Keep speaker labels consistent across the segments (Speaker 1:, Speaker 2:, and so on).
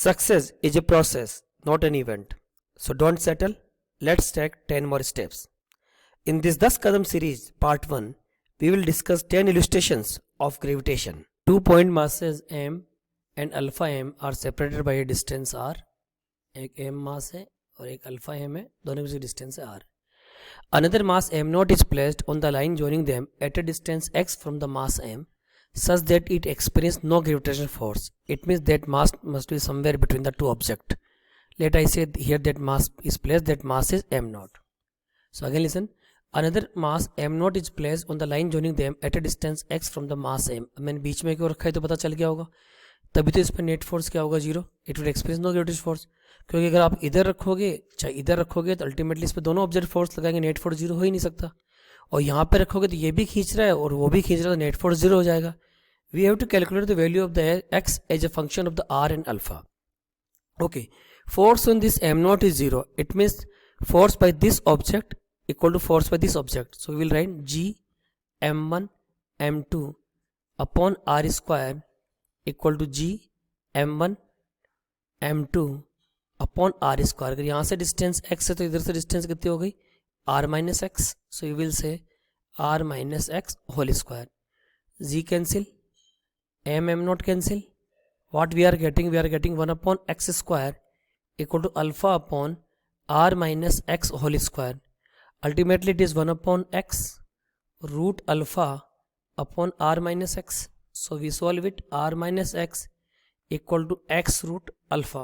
Speaker 1: Success is a process, not an event. So don't settle. Let's take 10 more steps. In this 10 Kadam series, part 1, we will discuss 10 illustrations of gravitation. 2 point masses m and alpha m are separated by a distance r. एक m mass है और एक alpha m है, दोनों के बीच distance है r. Another mass m0 is placed on the line joining them at a distance x from the mass m, such that it experiences no gravitational force. It means that mass must be somewhere between the two objects. Let I say here that mass is placed, that mass is m0. So again listen, another mass m0 is placed on the line joining them at a distance x from the mass m. मैंने बीच में क्यों रखा है तो पता चल गया होगा, तभी तो इस पर नेट फोर्स क्या होगा, zero. It will experience no gravitational force, क्योंकि अगर आप इधर रखोगे चाहे इधर रखोगे तो अल्टीमेटली इस पर दोनों ऑब्जेक्ट फोर्स लगाएंगे, नेट फोर्स जीरो हो ही नहीं सकता. और यहाँ पे रखोगे तो ये भी खींच रहा है और वो भी खींच रहा है, तो नेट फोर्स जीरो हो जाएगा. We have to calculate the value of the X as a function of the R and alpha. Okay, force on this m0 is 0. It means force by this object equal to force by this object. So we will write g m1 m2 upon r square equal to g m1 m2 upon r square. अगर यहाँ से distance x है तो इधर से distance कितनी हो गई, r minus x. So you will say r minus x whole square. z cancel, m0 cancel. What we are getting 1 upon x square equal to alpha upon r minus x whole square. Ultimately it is 1 upon x root alpha upon r minus x. So we solve it, r minus x equal to x root alpha.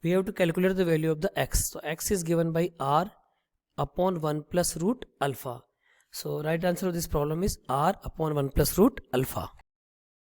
Speaker 1: We have to calculate the value of the x. So x is given by r upon 1 plus root alpha. So right answer of this problem is r upon 1 plus root alpha.